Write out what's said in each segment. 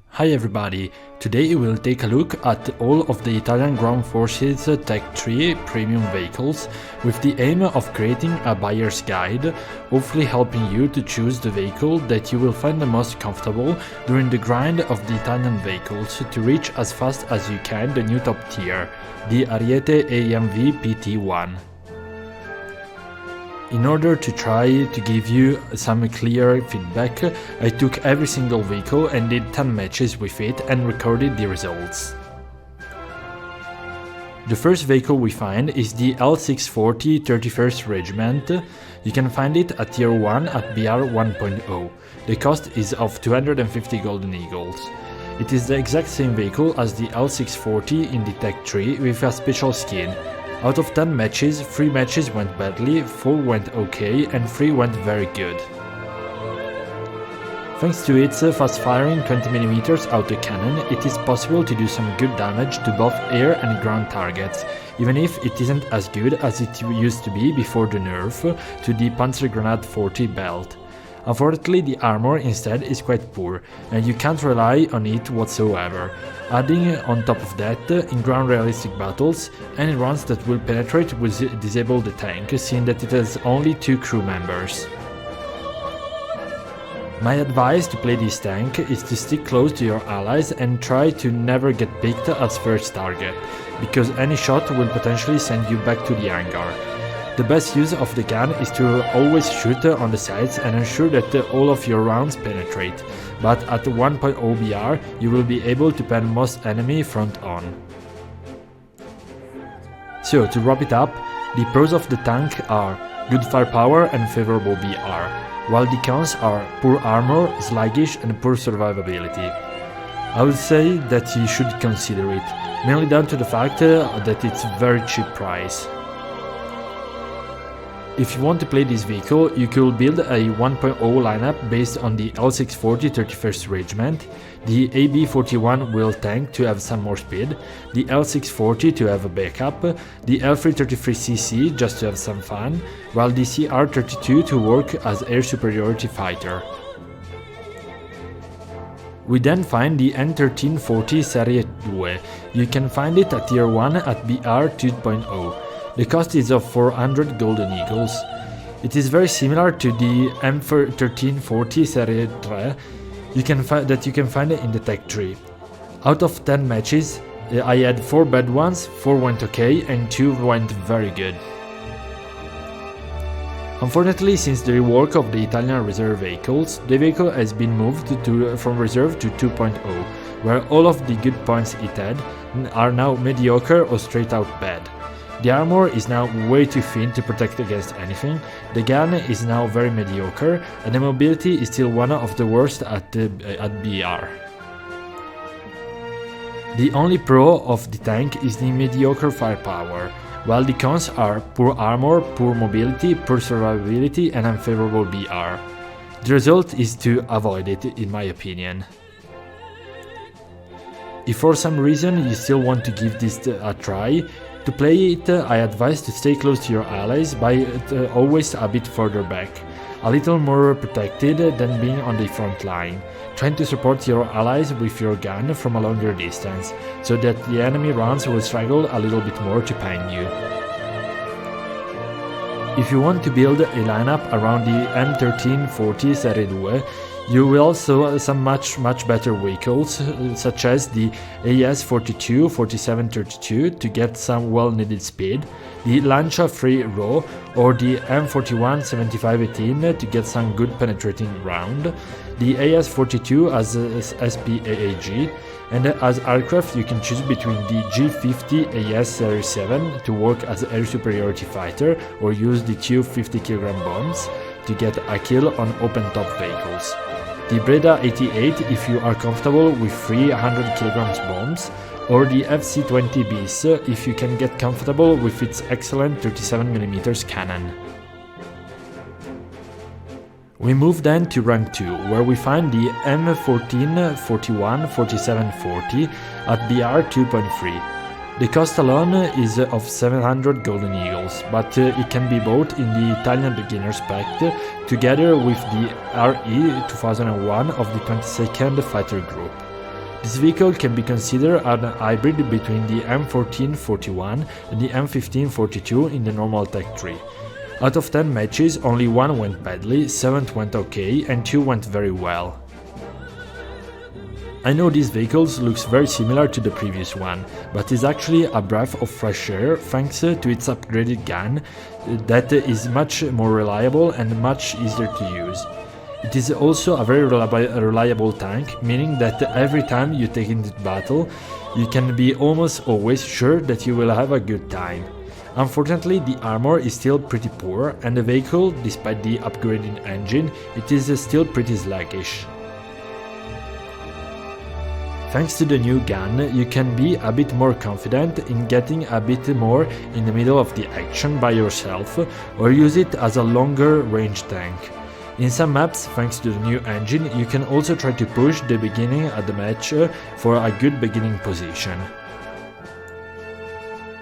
Hi everybody, today we'll take a look at all of the Italian Ground Forces Tech 3 premium vehicles with the aim of creating a buyer's guide, hopefully helping you to choose the vehicle that you will find the most comfortable during the grind of the Italian vehicles to reach as fast as you can the new top tier, the Ariete AMV PT1. In order to try to give you some clear feedback, I took every single vehicle and did 10 matches with it and recorded the results. The first vehicle we find is the L640 31st Regiment. You can find it at tier 1 at BR 1.0. The cost is of 250 golden eagles. It is the exact same vehicle as the L640 in the Tech 3 with a special skin. Out of 10 matches, 3 matches went badly, 4 went okay and 3 went very good. Thanks to its fast-firing 20mm autocannon, it is possible to do some good damage to both air and ground targets, even if it isn't as good as it used to be before the nerf to the Panzer Grenade 40 belt. Unfortunately, the armor instead is quite poor, and you can't rely on it whatsoever. Adding on top of that, in ground realistic battles, any rounds that will penetrate will disable the tank, seeing that it has only 2 crew members. My advice to play this tank is to stick close to your allies and try to never get picked as first target, because any shot will potentially send you back to the hangar. The best use of the gun is to always shoot on the sides and ensure that all of your rounds penetrate, but at 1.0 BR you will be able to pen most enemy front on. So to wrap it up, the pros of the tank are good firepower and favorable BR, while the cons are poor armor, sluggish and poor survivability. I would say that you should consider it, mainly down to the fact that it's a very cheap price. If you want to play this vehicle, you could build a 1.0 lineup based on the L640 31st Regiment, the AB41 wheel tank to have some more speed, the L640 to have a backup, the L333cc just to have some fun, while the CR32 to work as air superiority fighter. We then find the N1340 Serie 2. You can find it at tier 1 at BR 2.0. The cost is of 400 golden eagles. It is very similar to the M1340 Serie 3 that you can find in the Tech 3. Out of 10 matches, I had 4 bad ones, 4 went okay and 2 went very good. Unfortunately, since the rework of the Italian reserve vehicles, the vehicle has been moved from reserve to 2.0, where all of the good points it had are now mediocre or straight out bad. The armor is now way too thin to protect against anything, the gun is now very mediocre, and the mobility is still one of the worst at BR. The only pro of the tank is the mediocre firepower, while the cons are poor armor, poor mobility, poor survivability and unfavorable BR. The result is to avoid it, in my opinion. If for some reason you still want to give this a try, to play it, I advise to stay close to your allies by always a bit further back, a little more protected than being on the front line, trying to support your allies with your gun from a longer distance, so that the enemy rounds will struggle a little bit more to pan you. If you want to build a lineup around the M1340 Serie 2, you will also some much better vehicles, such as the AS42 4732 to get some well-needed speed, the Lancia 3 Raw or the M41 7518 to get some good penetrating round, the AS42 as SPAAG, and as aircraft you can choose between the G50 AS Series 7 to work as air superiority fighter or use the 2 50kg bombs to get a kill on open-top vehicles, the Breda 88 if you are comfortable with 300kg bombs, or the FC20 bis if you can get comfortable with its excellent 37mm cannon. We move then to rank 2, where we find the M14 41 4740 at BR 2.3. The cost alone is of 700 golden eagles, but it can be bought in the Italian beginner's pack together with the RE 2001 of the 22nd Fighter Group. This vehicle can be considered a hybrid between the M1441 and the M1542 in the normal Tech 3. Out of 10 matches, only 1 went badly, 7 went okay, and 2 went very well. I know this vehicle looks very similar to the previous one, but is actually a breath of fresh air thanks to its upgraded gun that is much more reliable and much easier to use. It is also a very reliable tank, meaning that every time you take it into battle, you can be almost always sure that you will have a good time. Unfortunately, the armor is still pretty poor, and the vehicle, despite the upgraded engine, it is still pretty sluggish. Thanks to the new gun, you can be a bit more confident in getting a bit more in the middle of the action by yourself, or use it as a longer range tank. In some maps, thanks to the new engine, you can also try to push the beginning of the match for a good beginning position.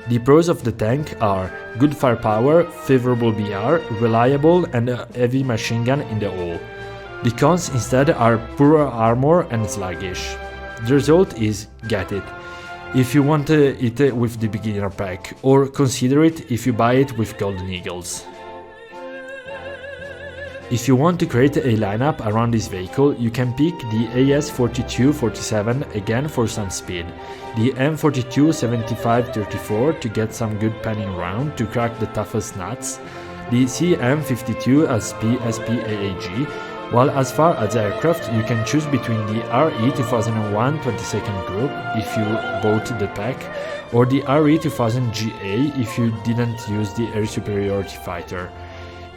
The pros of the tank are good firepower, favorable BR, reliable and a heavy machine gun in the hull. The cons instead are poor armor and sluggish. The result is get it if you want it with the beginner pack, or consider it if you buy it with Golden Eagles. If you want to create a lineup around this vehicle, you can pick the AS42-47 again for some speed, the M42-75-34 to get some good panning round to crack the toughest nuts, the CM52 SPAAG, while as far as aircraft, you can choose between the RE 2001 22nd Group if you bought the pack, or the RE 2000 GA if you didn't use the air superiority fighter.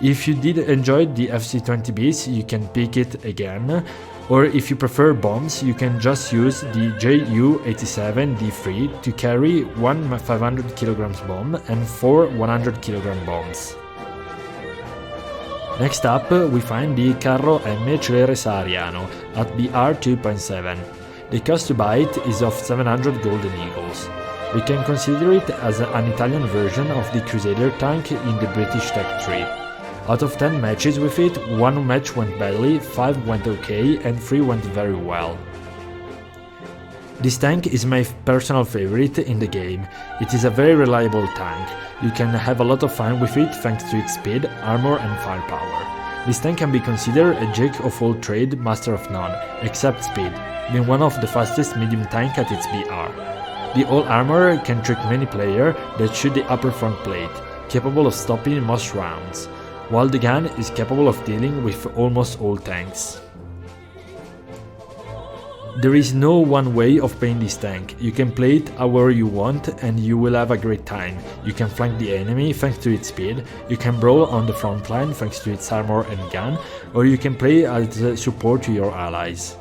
If you did enjoy the FC-20Bs, you can pick it again, or if you prefer bombs, you can just use the JU-87D3 to carry one 500 kg bomb and 4 100 kg bombs. Next up, we find the Carro M Cesariano at BR 2.7. The cost to buy it is of 700 Golden Eagles. We can consider it as an Italian version of the Crusader tank in the British Tech 3. Out of 10 matches with it, 1 match went badly, 5 went okay, and 3 went very well. This tank is my personal favorite in the game. It is a very reliable tank. You can have a lot of fun with it thanks to its speed, armor and firepower. This tank can be considered a jack of all trade, master of none, except speed, being one of the fastest medium tank at its BR. The all armor can trick many players that shoot the upper front plate, capable of stopping most rounds, while the gun is capable of dealing with almost all tanks. There is no one way of playing this tank. You can play it however you want and you will have a great time. You can flank the enemy thanks to its speed, you can brawl on the front line thanks to its armor and gun, or you can play as support to your allies.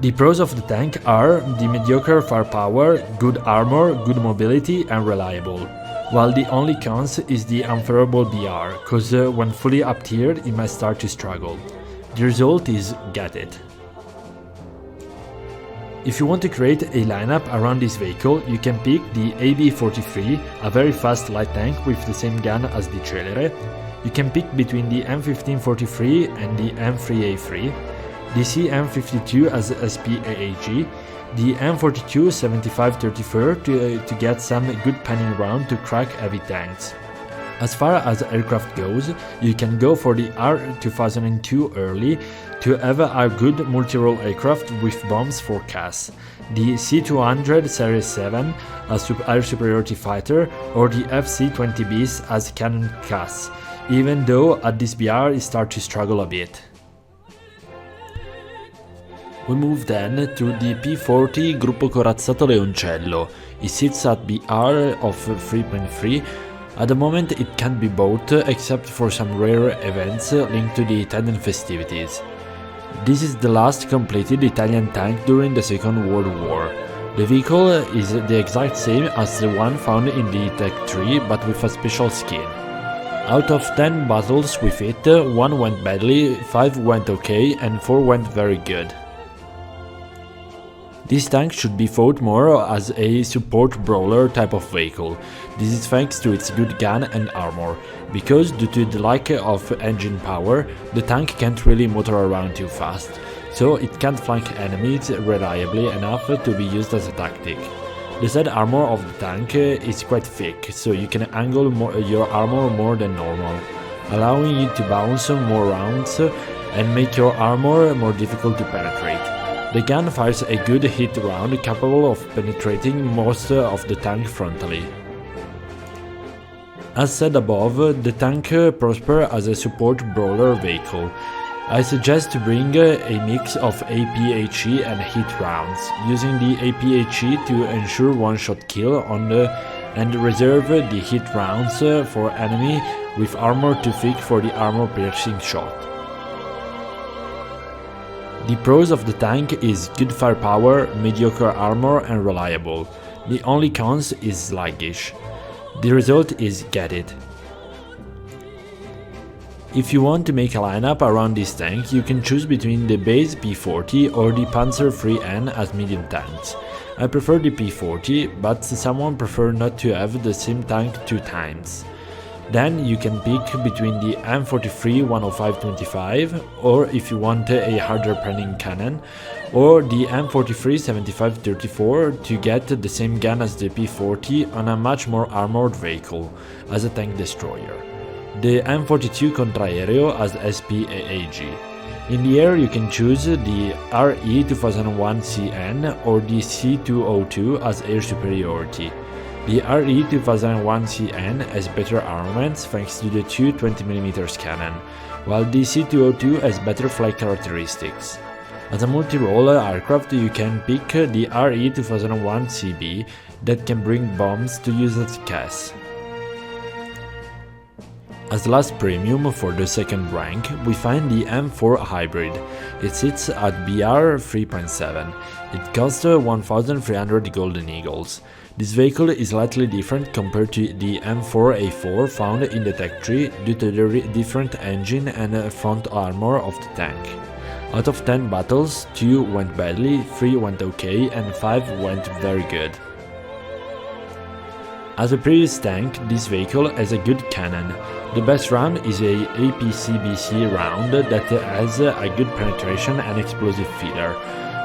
The pros of the tank are the mediocre firepower, good armor, good mobility and reliable, while the only cons is the unfavorable BR, cause when fully up-tiered it might start to struggle. The result is get it. If you want to create a lineup around this vehicle, you can pick the AB43, a very fast light tank with the same gun as the Celere. You can pick between the M1543 and the M3A3, the CM52 as SPAAG, the M42 75-34 to get some good panning round to crack heavy tanks. As far as aircraft goes, you can go for the R2002 early to have a good multi-role aircraft with bombs for CAS, the C200 Series 7 as air superiority fighter, or the FC-20Bs as cannon CAS, even though at this BR it starts to struggle a bit. We move then to the P40 Corzoncello. It sits at BR of 3.3. At the moment it can't be bought except for some rare events linked to the Italian festivities. This is the last completed Italian tank during the Second World War. The vehicle is the exact same as the one found in the Tech 3 but with a special skin. Out of 10 battles with it, 1 went badly, 5 went okay and 4 went very good. This tank should be fought more as a support brawler type of vehicle. This is thanks to its good gun and armor, because due to the lack of engine power, the tank can't really motor around too fast, so it can't flank enemies reliably enough to be used as a tactic. The side armor of the tank is quite thick, so you can angle your armor more than normal, allowing you to bounce more rounds and make your armor more difficult to penetrate. The gun fires a good hit round capable of penetrating most of the tank frontally. As said above, the tank prospers as a support brawler vehicle. I suggest to bring a mix of APHE and hit rounds, using the APHE to ensure one-shot kill and reserve the hit rounds for enemy with armor too thick for the armor-piercing shot. The pros of the tank is good firepower, mediocre armor and reliable. The only cons is sluggish. The result is get it. If you want to make a lineup around this tank, you can choose between the base P40 or the Panzer IIIN as medium tanks. I prefer the P40, but someone prefers not to have the same tank two times. Then you can pick between the M43 105-25, or if you want a harder penning cannon, or the M43 75-34 to get the same gun as the P40 on a much more armored vehicle, as a tank destroyer. The M42 Contraereo as SPAAG. In the air you can choose the RE-2001CN or the C-202 as air superiority. The RE-2001CN has better armaments thanks to the two 20mm cannon, while the C-202 has better flight characteristics. As a multi-role aircraft you can pick the RE-2001CB that can bring bombs to use as gas. As last premium for the second rank, we find the M4 Hybrid. It sits at BR33. It costs 1300 Golden Eagles. This vehicle is slightly different compared to the M4A4 found in the tech tree due to the different engine and front armor of the tank. Out of 10 battles, 2 went badly, 3 went okay and 5 went very good. As a previous tank, this vehicle has a good cannon. The best round is a APCBC round that has a good penetration and explosive feeder,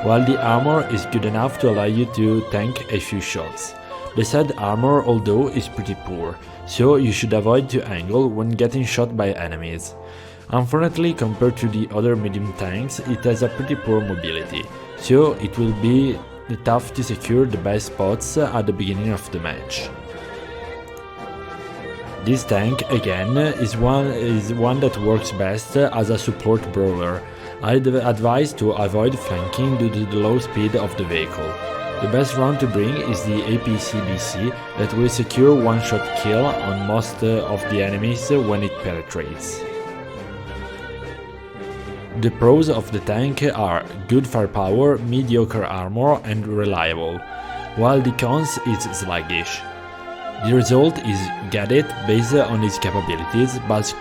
while the armor is good enough to allow you to tank a few shots. The said armor although is pretty poor, so you should avoid to angle when getting shot by enemies. Unfortunately, compared to the other medium tanks, it has a pretty poor mobility, so it will be tough to secure the best spots at the beginning of the match. This tank, again, is one that works best as a support brawler. I'd advise to avoid flanking due to the low speed of the vehicle. The best round to bring is the APCBC that will secure one-shot kill on most of the enemies when it penetrates. The pros of the tank are good firepower, mediocre armor and reliable, while the cons is sluggish. The result is get it based on its capabilities, but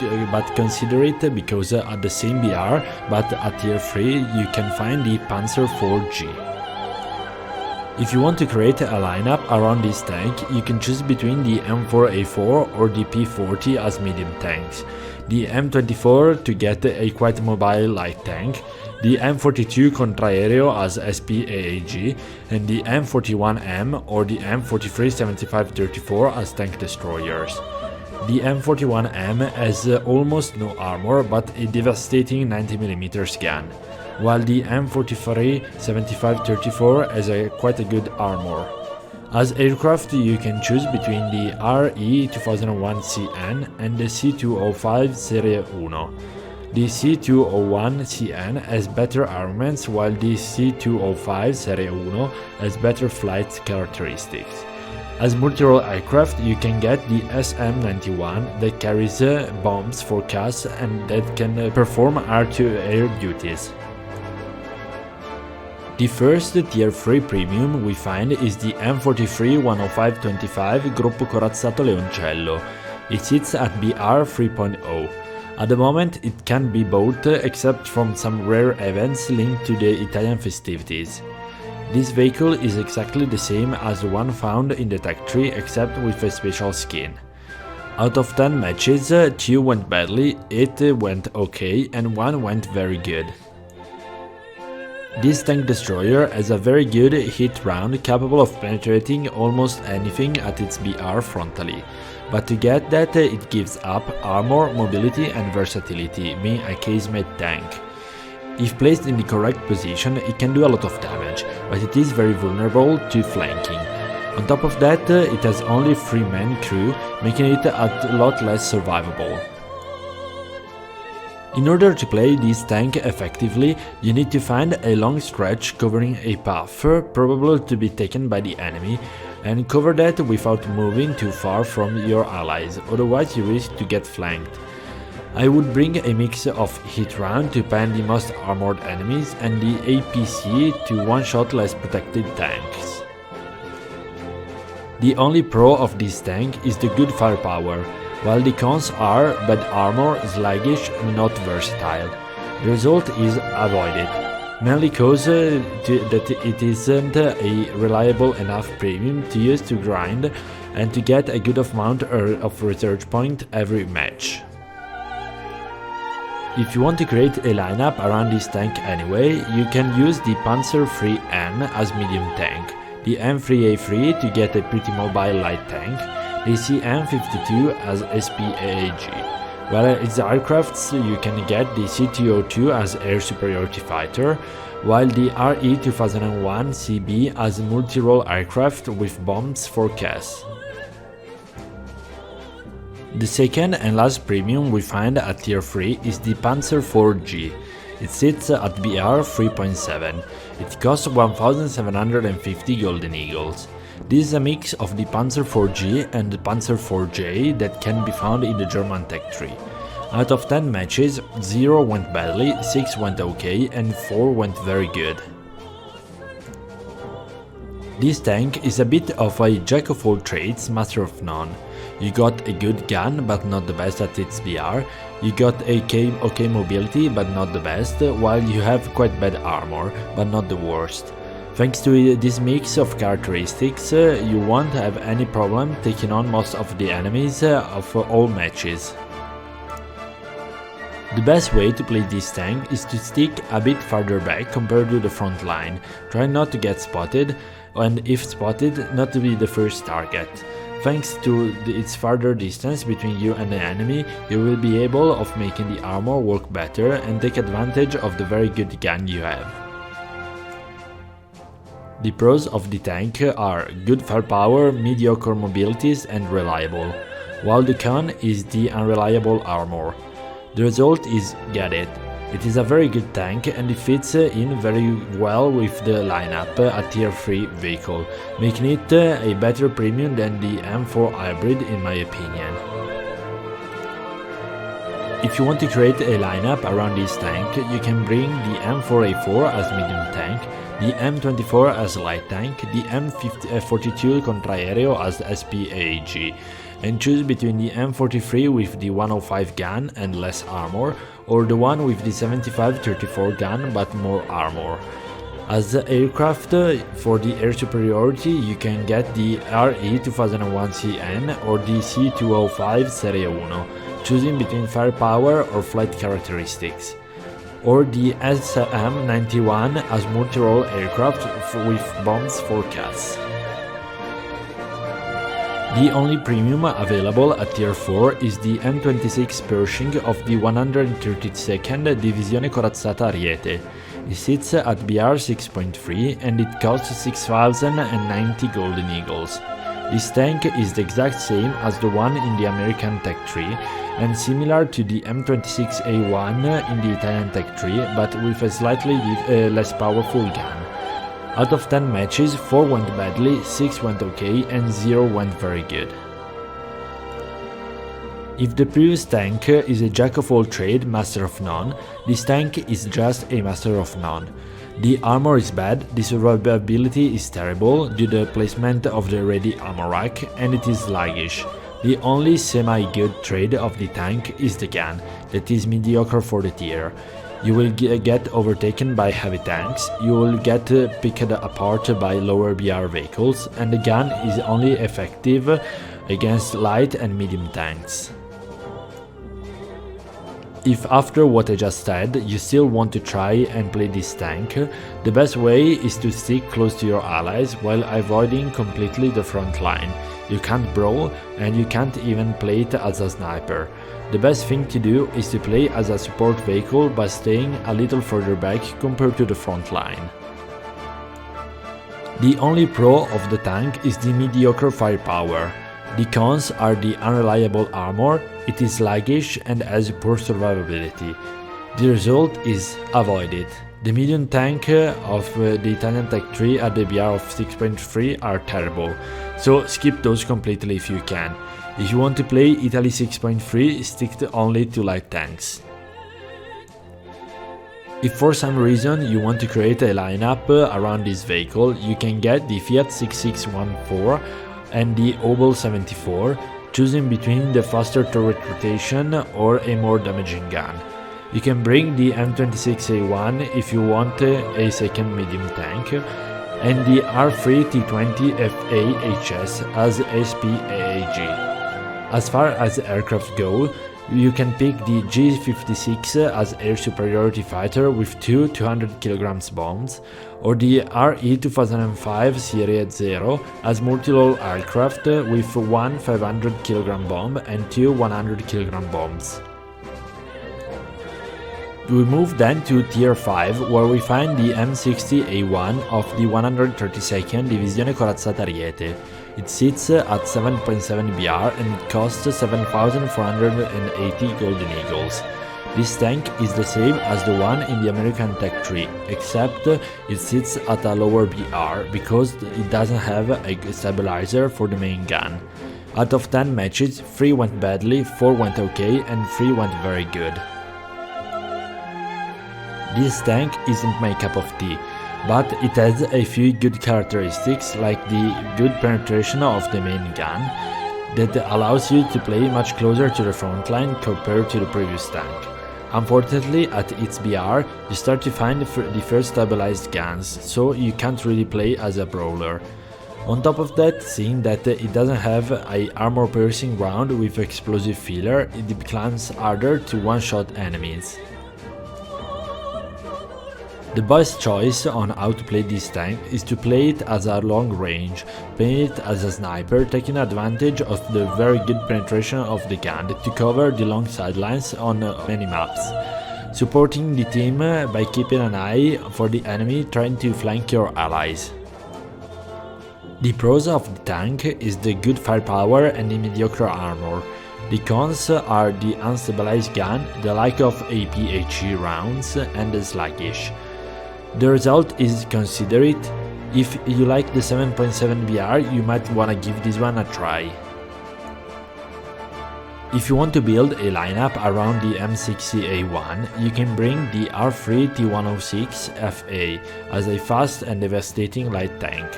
consider it because at the same BR, but at tier 3 you can find the Panzer 4G. If you want to create a lineup around this tank, you can choose between the M4A4 or the P40 as medium tanks, the M24 to get a quite mobile light tank, the M42 Contraereo as SPAAG, and the M41M or the M43 75-34 as tank destroyers. The M41M has almost no armor but a devastating 90mm gun, while the M43 75-34 has quite a good armor. As aircraft you can choose between the RE-2001CN and the C-205 Serie 1. The C-201CN has better armaments while the C-205 Serie 1 has better flight characteristics. As multi-role aircraft you can get the SM-91 that carries bombs for CAS and that can perform air-to-air duties. The first tier 3 premium we find is the M43 105-25 Gruppo Corazoncello. It sits at BR 3.0. At the moment it can be bought except from some rare events linked to the Italian festivities. This vehicle is exactly the same as the one found in the tech tree except with a special skin. Out of 10 matches, 2 went badly, 8 went okay and 1 went very good. This tank destroyer has a very good hit round capable of penetrating almost anything at its BR frontally, but to get that it gives up armor, mobility and versatility, being a casemate tank. If placed in the correct position, it can do a lot of damage, but it is very vulnerable to flanking. On top of that, it has only 3-man crew, making it a lot less survivable. In order to play this tank effectively, you need to find a long stretch covering a path, probable to be taken by the enemy, and cover that without moving too far from your allies, otherwise you risk to get flanked. I would bring a mix of hit round to pan the most armored enemies and the APC to one-shot less protected tanks. The only pro of this tank is the good firepower, while the cons are bad armor, sluggish and not versatile. The result is avoided, mainly cause that it isn't a reliable enough premium to use to grind and to get a good amount of research point every match. If you want to create a lineup around this tank anyway, you can use the Panzer IIIN as medium tank, the M3A3 to get a pretty mobile light tank, the CM52 as SPAAG. While as aircrafts you can get the CTO2 as air superiority fighter, while the RE-2001 CB as multi-role aircraft with bombs for CAS. The second and last premium we find at tier 3 is the Panzer 4G. It sits at BR 3.7. It costs 1750 golden eagles. This is a mix of the Panzer 4G and the Panzer 4J that can be found in the German tech tree. Out of 10 matches, 0 went badly, 6 went okay and 4 went very good. This tank is a bit of a jack of all trades, master of none. You got a good gun but not the best at its BR, you got okay mobility but not the best, while you have quite bad armor but not the worst. Thanks to this mix of characteristics, you won't have any problem taking on most of the enemies of all matches. The best way to play this tank is to stick a bit farther back compared to the front line, try not to get spotted, and if spotted, not to be the first target. Thanks to its farther distance between you and the enemy, you will be able of making the armor work better and take advantage of the very good gun you have. The pros of the tank are good firepower, mediocre mobilities and reliable, while the con is the unreliable armor. The result is get it. It is a very good tank and it fits in very well with the lineup a tier 3 vehicle, making it a better premium than the M4 hybrid in my opinion. If you want to create a lineup around this tank, you can bring the M4A4 as medium tank, the M24 as light tank, the M42 Contraereo as SPAAG, and choose between the M43 with the 105 gun and less armor, or the one with the 75-34 gun but more armor. As aircraft, for the air superiority you can get the RE-2001CN or the C205 Serie 1, choosing between firepower or flight characteristics, or the SM91 as multi-role aircraft with bombs for CAS. The only premium available at tier 4 is the M26 Pershing of the 132nd Divisione Corazzata Ariete. It sits at BR 6.3 and it costs 6090 golden eagles. This tank is the exact same as the one in the American tech tree and similar to the M26A1 in the Italian tech tree, but with a slightly less powerful gun. Out of 10 matches, 4 went badly, 6 went okay and 0 went very good. If the previous tank is a jack of all trade, master of none, this tank is just a master of none. The armor is bad, the survivability is terrible due to the placement of the ready armor rack, and it is sluggish. The only semi-good trade of the tank is the gun, that is mediocre for the tier. You will get overtaken by heavy tanks, you will get picked apart by lower BR vehicles, and the gun is only effective against light and medium tanks. If after what I just said you still want to try and play this tank, the best way is to stick close to your allies while avoiding completely the front line. You can't brawl and you can't even play it as a sniper. The best thing to do is to play as a support vehicle by staying a little further back compared to the front line. The only pro of the tank is the mediocre firepower. The cons are the unreliable armor, it is sluggish and has poor survivability. The result is avoid it. The medium tank of the Italian Tech 3 at the BR of 6.3 are terrible, so skip those completely if you can. If you want to play Italy 6.3, stick only to light tanks. If for some reason you want to create a lineup around this vehicle, you can get the Fiat 6614 and the Obel 74, choosing between the faster turret rotation or a more damaging gun. You can bring the M26A1 if you want a second medium tank, and the R3T20 FA-HS as SPAAG. As far as aircraft go, you can pick the G56 as air superiority fighter with two 200 kg bombs, or the RE 2005 Serie 0 as multi-role aircraft with one 500 kg bomb and two 100 kg bombs. We move then to Tier 5, where we find the M60A1 of the 132nd Divisione Corazzata Ariete. It sits at 7.7 BR and it costs 7,480 Golden Eagles. This tank is the same as the one in the American Tech 3, except it sits at a lower BR because it doesn't have a stabilizer for the main gun. Out of 10 matches, 3 went badly, 4 went okay and 3 went very good. This tank isn't my cup of tea, but it has a few good characteristics like the good penetration of the main gun that allows you to play much closer to the front line compared to the previous tank. Unfortunately, at its BR, you start to find the first stabilized guns, so you can't really play as a brawler. On top of that, seeing that it doesn't have a armor-piercing round with explosive filler, it becomes harder to one-shot enemies. The best choice on how to play this tank is to play it as a long range, playing it as a sniper, taking advantage of the very good penetration of the gun to cover the long sidelines on many maps, supporting the team by keeping an eye for the enemy trying to flank your allies. The pros of the tank is the good firepower and the mediocre armor. The cons are the unstabilized gun, the lack of APHE rounds, and the sluggish. The result is consider it. If you like the 7.7 BR, you might wanna give this one a try. If you want to build a lineup around the M60A1, you can bring the R3T106 FA as a fast and devastating light tank,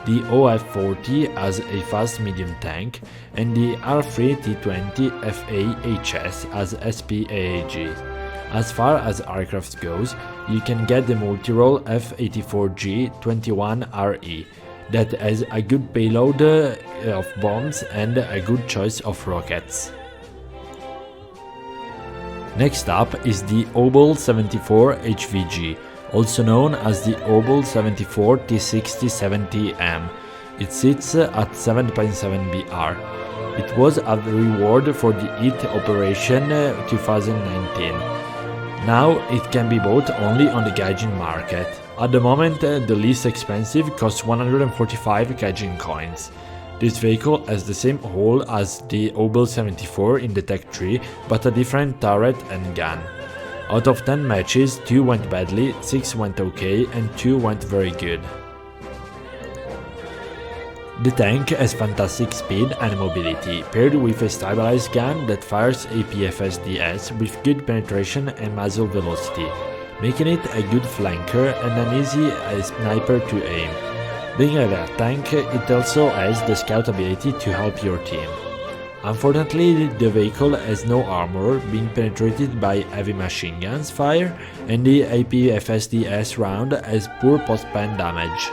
the OF40 as a fast medium tank, and the R3T20 FA-HS as SPAAG. As far as aircraft goes, you can get the multi-role F-84G-21RE that has a good payload of bombs and a good choice of rockets. Next up is the Obel 74 HVG, also known as the Obel 74 T6070M. It sits at 7.7 BR. It was a reward for the IT Operation 2019. Now it can be bought only on the Gaijin market. At the moment, the least expensive costs 145 Gaijin coins. This vehicle has the same hull as the Obel 74 in the Tech 3, but a different turret and gun. Out of 10 matches, 2 went badly, 6 went okay and 2 went very good. The tank has fantastic speed and mobility, paired with a stabilized gun that fires APFSDS with good penetration and muzzle velocity, making it a good flanker and an easy sniper to aim. Being a light tank, it also has the scout ability to help your team. Unfortunately, the vehicle has no armor, being penetrated by heavy machine guns fire, and the APFSDS round has poor post-pan damage.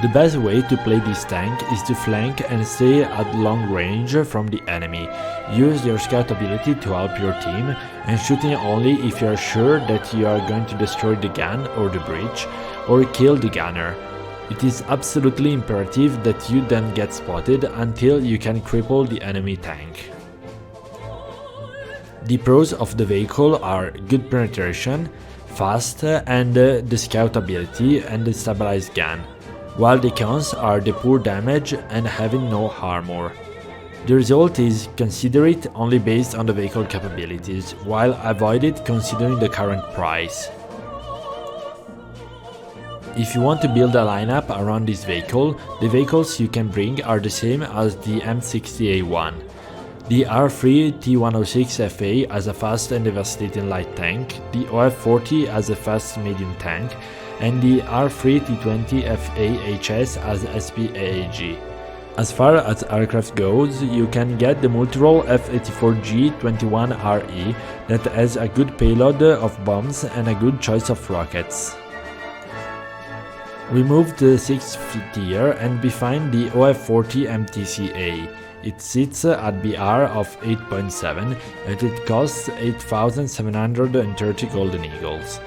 The best way to play this tank is to flank and stay at long range from the enemy. Use your scout ability to help your team, and shooting only if you are sure that you are going to destroy the gun or the bridge, or kill the gunner. It is absolutely imperative that you don't get spotted until you can cripple the enemy tank. The pros of the vehicle are good penetration, fast, and the scout ability and the stabilized gun, while the cons are the poor damage and having no armor. The result is consider it only based on the vehicle capabilities, while avoid it considering the current price. If you want to build a lineup around this vehicle, the vehicles you can bring are the same as the M60A1. The R3 T106 FA as a fast and devastating light tank, the OF40 as a fast medium tank, and the R3 T20 FA HS as SPAAG. As far as aircraft goes, you can get the multirole F-84G-21RE that has a good payload of bombs and a good choice of rockets. We moved to the 6th tier and we find the OF40 MTCA. It sits at BR of 8.7 and it costs 8,730 golden eagles.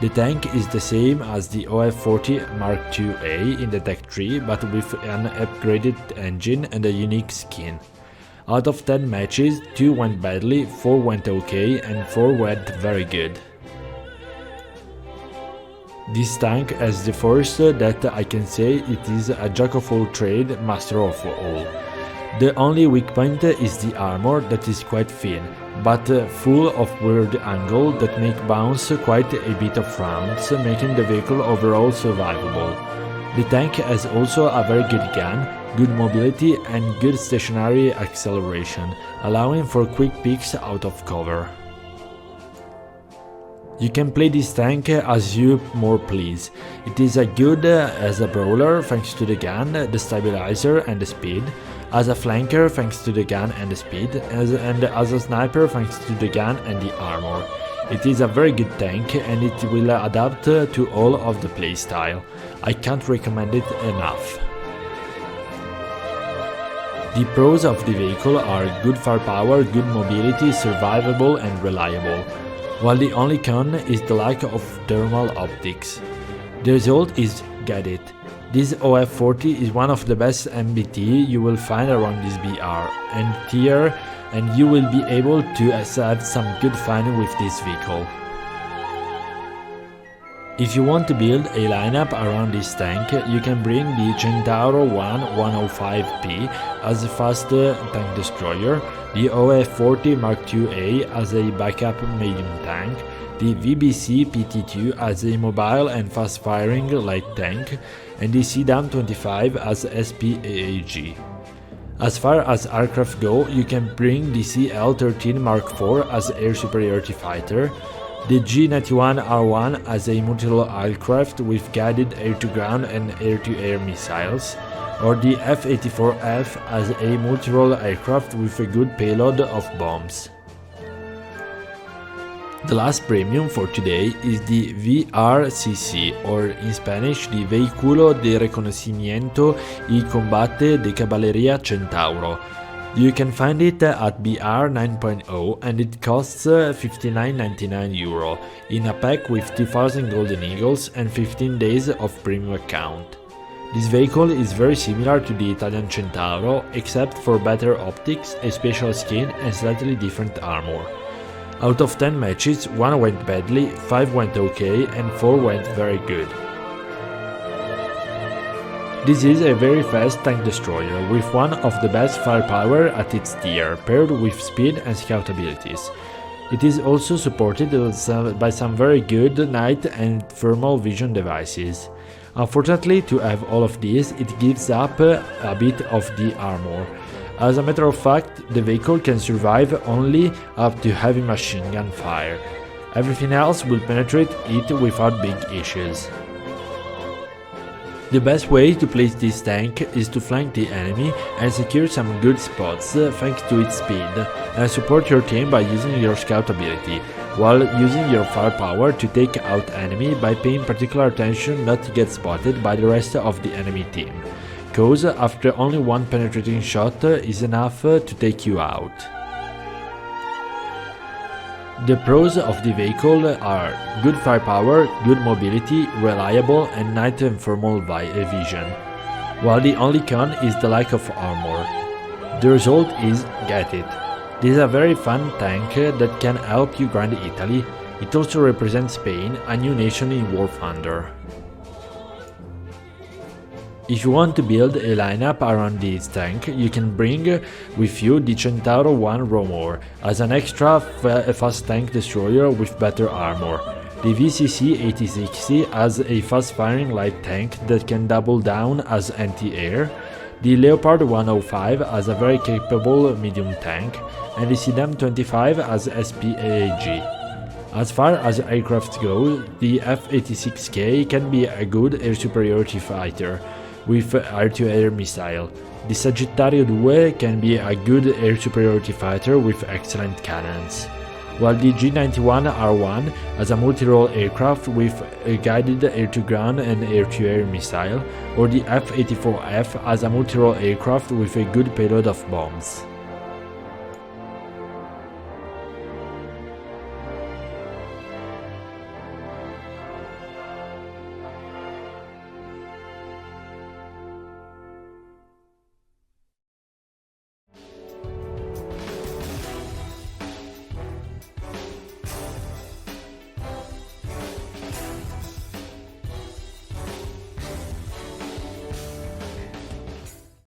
The tank is the same as the OF40 Mark IIA in the Tech 3 but with an upgraded engine and a unique skin. Out of 10 matches, 2 went badly, 4 went okay and 4 went very good. This tank has the first that I can say it is a jack of all trade, master of all. The only weak point is the armor that is quite thin, but full of weird angle that make bounce quite a bit of rounds, making the vehicle overall survivable. The tank has also a very good gun, good mobility and good stationary acceleration, allowing for quick peeks out of cover. You can play this tank as you more please. It is a good as a brawler thanks to the gun, the stabilizer and the speed, as a flanker thanks to the gun and the speed, and as a sniper thanks to the gun and the armor. It is a very good tank and it will adapt to all of the playstyle. I can't recommend it enough. The pros of the vehicle are good firepower, good mobility, survivable and reliable, while the only con is the lack of thermal optics. The result is get it. This OF40 is one of the best MBT you will find around this BR and tier, and you will be able to have some good fun with this vehicle. If you want to build a lineup around this tank, you can bring the Centauro 105P as a fast tank destroyer, the OF40 Mark IIA as a backup medium tank, the VBC PT2 as a mobile and fast-firing light tank, and the CDAM-25 as SPAAG. As far as aircraft go, you can bring the CL-13 Mark IV as air superiority fighter, the G91R1 as a multirole aircraft with guided air-to-ground and air-to-air missiles, or the F-84F as a multirole aircraft with a good payload of bombs. The last premium for today is the VRCC, or in Spanish the Vehículo de Reconocimiento y Combate de Caballería Centauro. You can find it at BR 9.0 and it costs €59.99 in a pack with 2000 golden eagles and 15 days of premium account. This vehicle is very similar to the Italian Centauro except for better optics, a special skin and slightly different armor. Out of 10 matches, 1 went badly, 5 went okay and 4 went very good. This is a very fast tank destroyer with one of the best firepower at its tier, paired with speed and scout abilities. It is also supported by some very good night and thermal vision devices. Unfortunately, to have all of these, it gives up a bit of the armor. As a matter of fact, the vehicle can survive only up to heavy machine gun fire. Everything else will penetrate it without big issues. The best way to place this tank is to flank the enemy and secure some good spots thanks to its speed, and support your team by using your scout ability. while using your firepower to take out enemy by paying particular attention not to get spotted by the rest of the enemy team, cause after only one penetrating shot is enough to take you out. The pros of the vehicle are good firepower, good mobility, reliable and night and thermal vision, while the only con is the lack of armor. The result is get it. This is a very fun tank that can help you grind Italy. It also represents Spain, a new nation in War Thunder. If you want to build a lineup around this tank, you can bring with you the Centauro 1 Romor as an extra fast tank destroyer with better armor, the VCC 8060 as a fast-firing light tank that can double down as anti-air, the Leopard 105 as a very capable medium tank, and the Sidam 25 as SPAG. As far as aircraft go, the F-86K can be a good air superiority fighter with air-to-air missile. The Sagittario 2 can be a good air superiority fighter with excellent cannons, while the G91R1 as a multi-role aircraft with a guided air-to-ground and air-to-air missile, or the F-84F as a multi-role aircraft with a good payload of bombs.